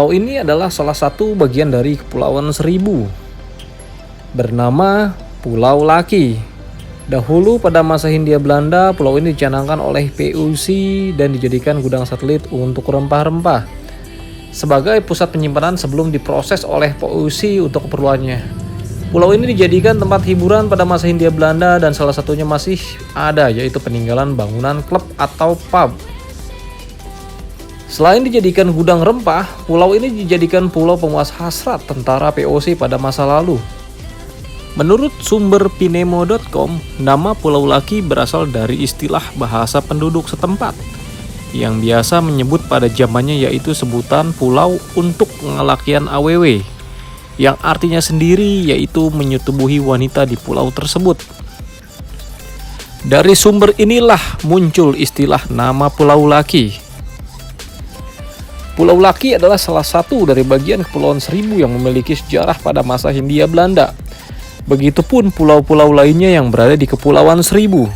Pulau ini adalah salah satu bagian dari Kepulauan Seribu, bernama Pulau Laki. Dahulu pada masa Hindia Belanda, pulau ini dicanangkan oleh POC dan dijadikan gudang satelit untuk rempah-rempah sebagai pusat penyimpanan sebelum diproses oleh POC untuk keperluannya. Pulau ini dijadikan tempat hiburan pada masa Hindia Belanda dan salah satunya masih ada, yaitu peninggalan bangunan klub atau pub. Selain dijadikan gudang rempah, pulau ini dijadikan pulau pemuas hasrat tentara POC pada masa lalu. Menurut sumber pinemo.com, nama Pulau Laki berasal dari istilah bahasa penduduk setempat yang biasa menyebut pada zamannya, yaitu sebutan pulau untuk pengelakian AWW, yang artinya sendiri yaitu menyetubuhi wanita di pulau tersebut. Dari sumber inilah muncul istilah nama Pulau Laki. Pulau Laki adalah salah satu dari bagian Kepulauan Seribu yang memiliki sejarah pada masa Hindia Belanda. Begitupun pulau-pulau lainnya yang berada di Kepulauan Seribu.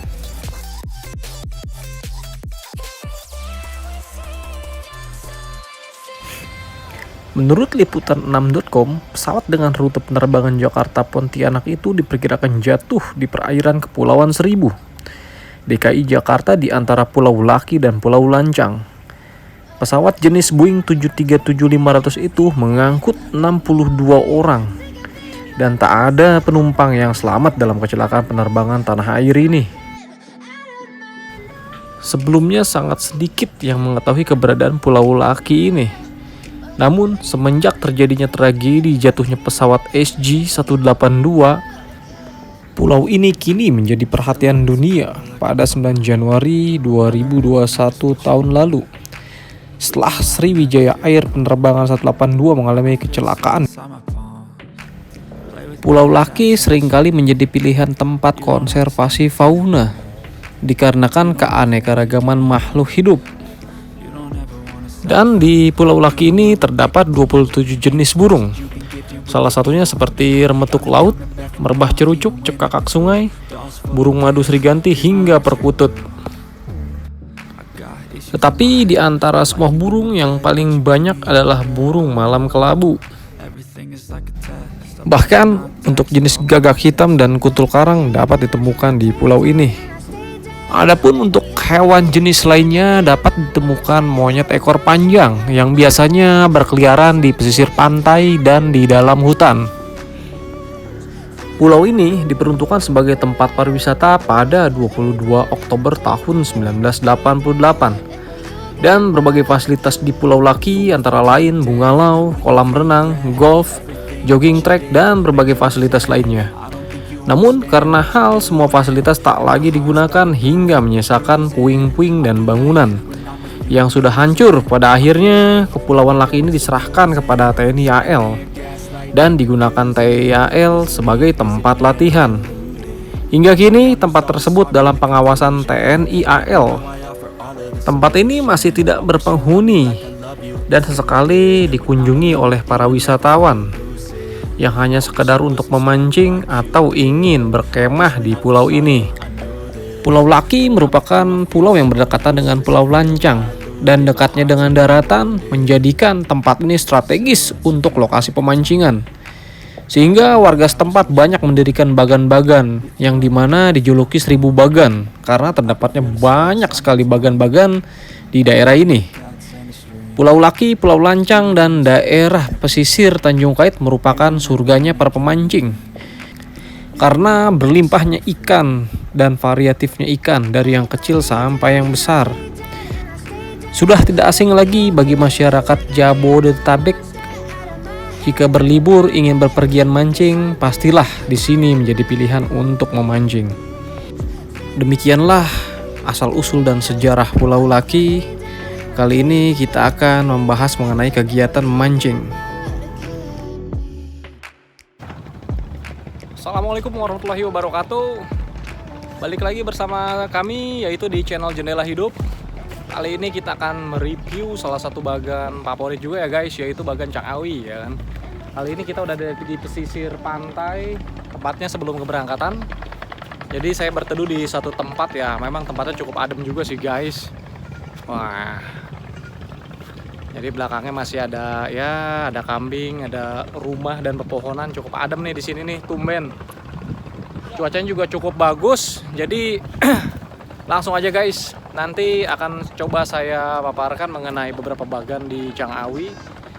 Menurut liputan6.com, pesawat dengan rute penerbangan Jakarta Pontianak itu diperkirakan jatuh di perairan Kepulauan Seribu, DKI Jakarta, di antara Pulau Laki dan Pulau Lancang. Pesawat jenis Boeing 737-500 itu mengangkut 62 orang dan tak ada penumpang yang selamat dalam kecelakaan penerbangan tanah air ini. Sebelumnya sangat sedikit yang mengetahui keberadaan Pulau Laki ini. Namun semenjak terjadinya tragedi jatuhnya pesawat SJ182, pulau ini kini menjadi perhatian dunia pada 9 Januari 2021 tahun lalu. Setelah Sriwijaya Air penerbangan 182 mengalami kecelakaan, Pulau Laki seringkali menjadi pilihan tempat konservasi fauna dikarenakan keanekaragaman makhluk hidup. Dan di Pulau Laki ini terdapat 27 jenis burung. Salah satunya seperti remetuk laut, merbah cerucuk, cekakak sungai, burung madu seriganti hingga perkutut. Tetapi di antara semua burung yang paling banyak adalah burung malam kelabu. Bahkan untuk jenis gagak hitam dan kutul karang dapat ditemukan di pulau ini. Adapun untuk hewan jenis lainnya dapat ditemukan monyet ekor panjang yang biasanya berkeliaran di pesisir pantai dan di dalam hutan. Pulau ini diperuntukkan sebagai tempat pariwisata pada 22 Oktober tahun 1988. Dan berbagai fasilitas di Pulau Laki antara lain bungalow, kolam renang, golf, jogging track, dan berbagai fasilitas lainnya. Namun karena hal semua fasilitas tak lagi digunakan hingga menyisakan puing-puing dan bangunan yang sudah hancur, pada akhirnya Kepulauan Laki ini diserahkan kepada TNI AL dan digunakan TNI AL sebagai tempat latihan. Hingga kini tempat tersebut dalam pengawasan TNI AL. Tempat ini masih tidak berpenghuni dan sesekali dikunjungi oleh para wisatawan yang hanya sekedar untuk memancing atau ingin berkemah di pulau ini. Pulau Laki merupakan pulau yang berdekatan dengan Pulau Lancang dan dekatnya dengan daratan menjadikan tempat ini strategis untuk lokasi pemancingan. Sehingga warga setempat banyak mendirikan bagan-bagan yang dimana dijuluki 1000 bagan karena terdapatnya banyak sekali bagan-bagan di daerah ini. Pulau Laki, Pulau Lancang, dan daerah pesisir Tanjung Kait merupakan surganya para pemancing karena berlimpahnya ikan dan variatifnya ikan dari yang kecil sampai yang besar. Sudah tidak asing lagi bagi masyarakat Jabodetabek. Jika berlibur ingin berpergian mancing, pastilah di sini menjadi pilihan untuk memancing. Demikianlah asal-usul dan sejarah Pulau Laki. Kali ini kita akan membahas mengenai kegiatan memancing. Assalamualaikum warahmatullahi wabarakatuh. Balik lagi bersama kami yaitu di channel Jendela Hidup. Kali ini kita akan mereview salah satu bagan favorit juga ya guys, yaitu bagan Cakawi ya kan. Kali ini kita udah ada di pesisir pantai, tepatnya sebelum keberangkatan. Jadi saya berteduh di satu tempat ya, memang tempatnya cukup adem juga sih guys. Wah, Jadi belakangnya masih ada ya, ada kambing, ada rumah dan pepohonan, cukup adem nih di sini nih, tumben. Cuacanya juga cukup bagus. Jadi langsung aja guys, nanti akan coba saya paparkan mengenai beberapa bagan di Canghawi.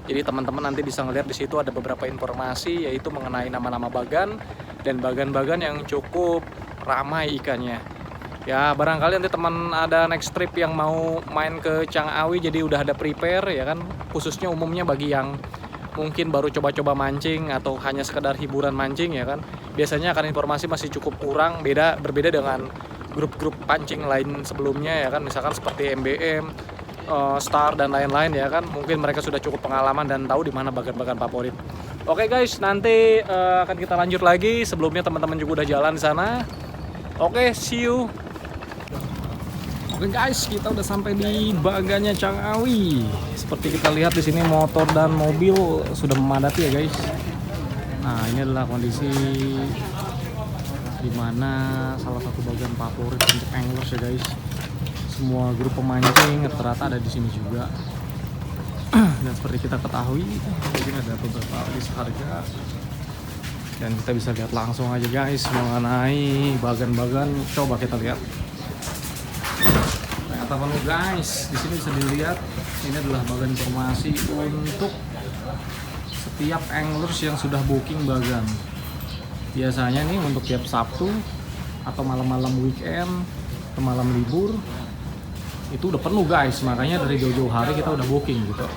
Jadi teman-teman nanti bisa ngeliat di situ ada beberapa informasi, yaitu mengenai nama-nama bagan dan bagan-bagan yang cukup ramai ikannya. Ya barangkali nanti teman ada next trip yang mau main ke Canghawi, jadi udah ada prepare ya kan, khususnya umumnya bagi yang mungkin baru coba-coba mancing atau hanya sekedar hiburan mancing ya kan. Biasanya akan informasi masih cukup kurang, berbeda dengan grup-grup pancing lain sebelumnya ya kan, misalkan seperti MBM, Star dan lain-lain ya kan. Mungkin mereka sudah cukup pengalaman dan tahu di mana bagan-bagan favorit. Oke guys, nanti akan kita lanjut lagi. Sebelumnya teman-teman juga udah jalan di sana. Oke, see you. Oke guys, kita udah sampai di bagannya Canghawi. Seperti kita lihat di sini motor dan mobil sudah memadati ya guys. Nah, ini adalah kondisi dimana salah satu bagan favorit untuk anglers ya guys. Semua grup pemancing ternyata ada di sini juga. Dan seperti kita ketahui, di sini ada beberapa list harga. Dan kita bisa lihat langsung aja guys mengenai bagan-bagan. Coba kita lihat. Teman-teman guys, di sini bisa dilihat ini adalah bagan informasi untuk setiap anglers yang sudah booking bagan. Biasanya nih untuk tiap Sabtu atau malam-malam weekend atau malam libur itu udah penuh guys, makanya dari jauh-jauh hari kita udah booking gitu.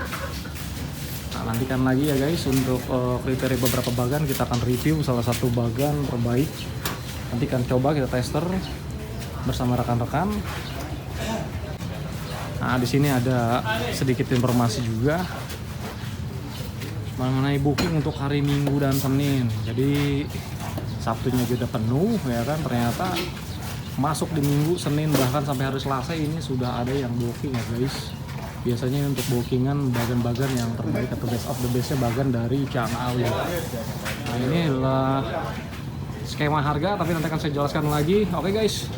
Nah, nantikan lagi ya guys untuk kriteria beberapa bagan, kita akan review salah satu bagan terbaik. Nanti akan coba kita tester bersama rekan-rekan. Nah, di sini ada sedikit informasi juga mengenai booking untuk hari Minggu dan Senin. Jadi Sabtunya juga penuh ya kan, ternyata masuk di Minggu, Senin, bahkan sampai hari Selasa ini sudah ada yang booking ya guys. Biasanya untuk bookingan bagan-bagan yang terbaik atau best of the bestnya bagan dari Canghawi. Nah, ini adalah skema harga, tapi nanti akan saya jelaskan lagi. Oke guys,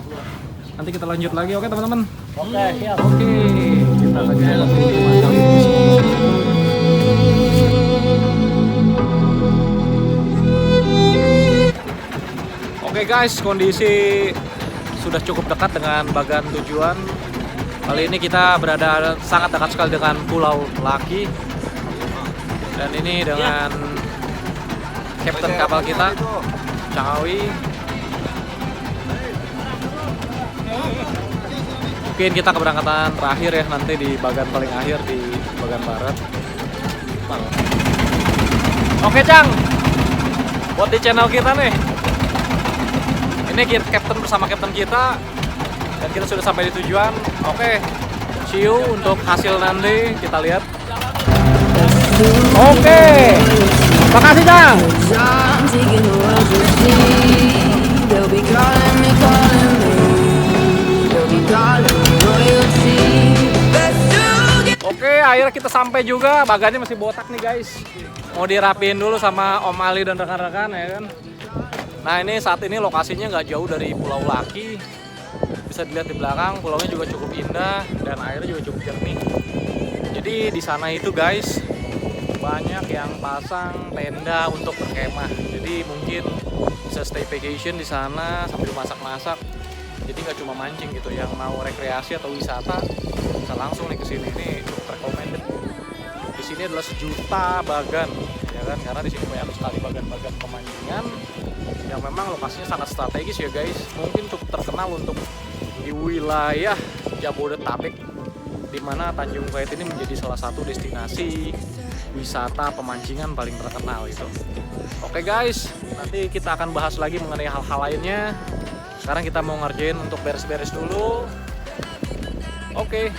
nanti kita lanjut lagi. Oke teman-teman. Oke, siap. Oke, kita lanjut lagi. Oke guys, kondisi sudah cukup dekat dengan bagan tujuan. Kali ini kita berada sangat dekat sekali dengan Pulau Laki. Dan ini dengan kapten kapal kita, Canghawi. Mungkin kita keberangkatan terakhir ya, nanti di bagan paling akhir di bagan barat. Oke Cang, buat di channel kita nih. Ini kapten bersama kapten kita dan kita sudah sampai di tujuan. Oke, see you untuk hasil nanti kita lihat. Oke, makasih Cang. Oke, akhirnya kita sampai juga. Bagannya masih botak nih guys. Mau dirapiin dulu sama Om Ali dan rekan-rekan ya kan. Nah ini saat ini lokasinya nggak jauh dari Pulau Laki. Bisa dilihat di belakang, pulaunya juga cukup indah dan airnya juga cukup jernih. Jadi di sana itu guys banyak yang pasang tenda untuk berkemah. Jadi mungkin bisa stay vacation di sana sambil masak-masak. Jadi nggak cuma mancing gitu, yang mau rekreasi atau wisata bisa langsung nih ke sini. Ini cukup recommended. Di sini adalah sejuta bagan, ya kan? Karena di sini banyak sekali bagan-bagan pemancingan yang memang lokasinya sangat strategis ya guys. Mungkin cukup terkenal untuk di wilayah Jabodetabek, di mana Tanjung Kait ini menjadi salah satu destinasi wisata pemancingan paling terkenal itu. Oke guys, nanti kita akan bahas lagi mengenai hal-hal lainnya. Sekarang kita mau ngerjain untuk beres-beres dulu. Oke.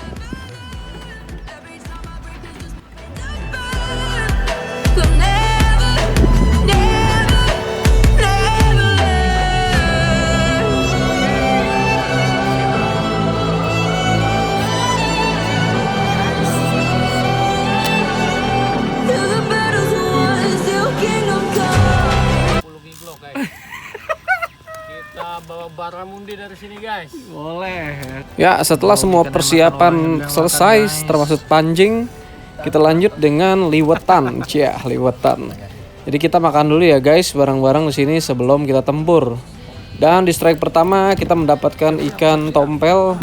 Bawa baramundi dari sini guys. Boleh. Ya, setelah semua persiapan selesai termasuk pancing, Kita lanjut dengan liwetan, liwetan. Jadi kita makan dulu ya guys, bareng-bareng di sini sebelum kita tempur. Dan di strike pertama kita mendapatkan ikan tompel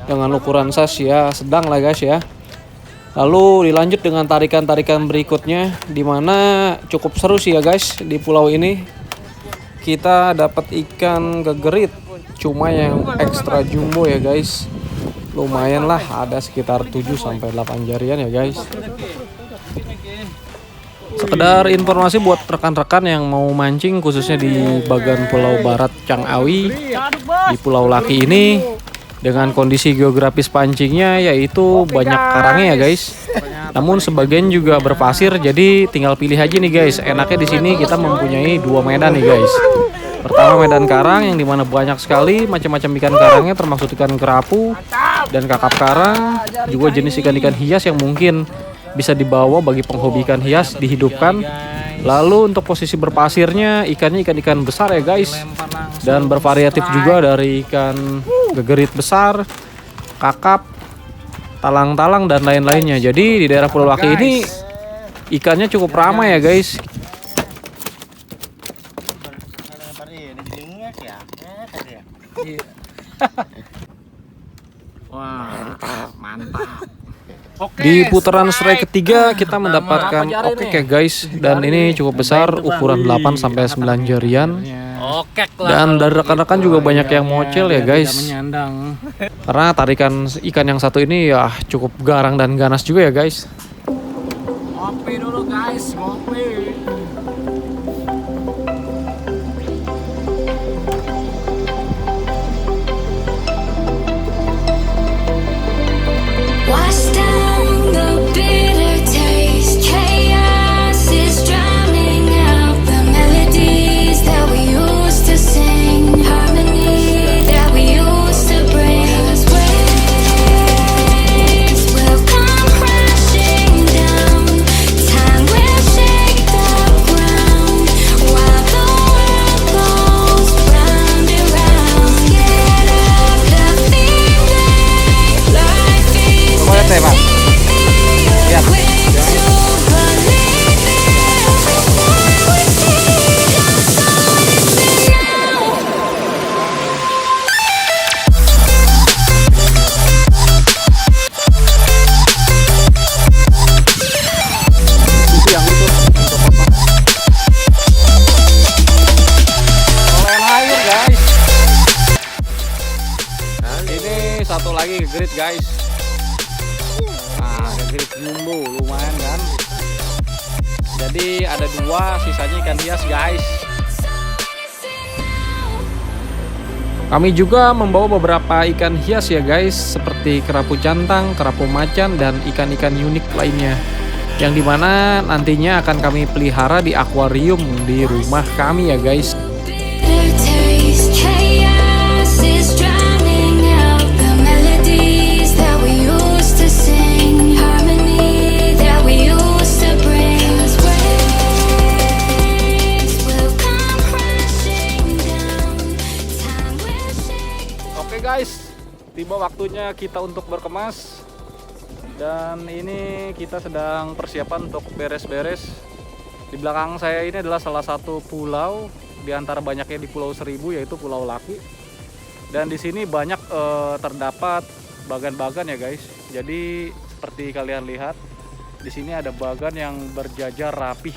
dengan ukuran size ya sedang lah guys ya. Lalu dilanjut dengan tarikan-tarikan berikutnya, dimana cukup seru sih ya guys di pulau ini. Kita dapat ikan gegerit, cuma yang ekstra jumbo ya guys. Lumayan lah, ada sekitar 7-8 jarian ya guys. Sekedar informasi buat rekan-rekan yang mau mancing khususnya di bagian Pulau Barat Cang-Awi, di Pulau Laki ini dengan kondisi geografis pancingnya yaitu banyak karangnya ya guys. Namun sebagian juga berpasir, jadi tinggal pilih aja nih guys. Enaknya di sini kita mempunyai 2 medan nih guys. Pertama medan karang yang dimana banyak sekali macam-macam ikan karangnya, termasuk ikan kerapu dan kakap karang, juga jenis ikan-ikan hias yang mungkin bisa dibawa bagi penghobi ikan hias dihidupkan. Lalu untuk posisi berpasirnya ikannya ikan-ikan besar ya guys, dan bervariatif juga dari ikan gegerit besar, kakap, talang-talang dan lain-lainnya. Jadi di daerah Pulau Laki ini ikannya cukup ramai ya guys. Wah, mantap. Di putaran strike ketiga kita mendapatkan okek ya guys, dan ini cukup besar ukuran 8-9 jarian. Dan dari rekan-rekan juga banyak yang mocel ya guys, karena tarikan ikan yang satu ini ya cukup garang dan ganas juga ya guys. Ngopi dulu guys, ngopi. Wash down the bitter taste. Chaos is drowning out the melodies that we used to sing, harmony that we used to bring. As waves will come crashing down, time will shake the ground while the world goes round and round. Get up the feeling, life is Ini satu lagi gegerit guys. Nah, gegerit jumbo lumayan kan. Jadi ada 2, sisanya ikan hias guys. Kami juga membawa beberapa ikan hias ya guys, seperti kerapu cantang, kerapu macan, dan ikan-ikan unik lainnya, yang dimana nantinya akan kami pelihara di akuarium di rumah kami ya guys. bitter taste. Chaos is drowning out the melodies that we used to sing, harmony that we used to bring. As waves will come crashing down, time will shake. Oke guys, tiba waktunya kita untuk berkemas. Dan ini kita sedang persiapan untuk beres-beres. Di belakang saya ini adalah salah satu pulau di antara banyaknya di Pulau Seribu, yaitu Pulau Laki. Dan di sini banyak terdapat bagan-bagan ya guys. Jadi seperti kalian lihat, di sini ada bagan yang berjajar rapih.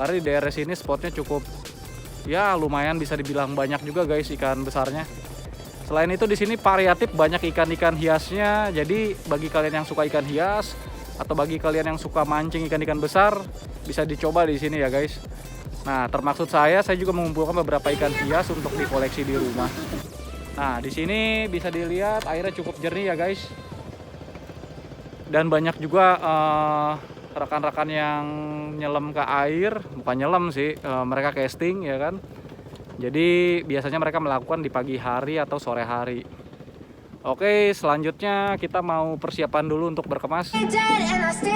Karena di daerah sini spotnya cukup ya lumayan, bisa dibilang banyak juga guys ikan besarnya. Selain itu di sini variatif, banyak ikan-ikan hiasnya. Jadi bagi kalian yang suka ikan hias atau bagi kalian yang suka mancing ikan-ikan besar, bisa dicoba di sini ya guys. Nah, termaksud saya juga mengumpulkan beberapa ikan hias untuk dikoleksi di rumah. Nah, di sini bisa dilihat airnya cukup jernih ya guys. Dan banyak juga rekan-rekan yang nyelam ke air, bukan nyelam sih, mereka casting ya kan. Jadi biasanya mereka melakukan di pagi hari atau sore hari. Oke, selanjutnya kita mau persiapan dulu untuk berkemas. Dead and I still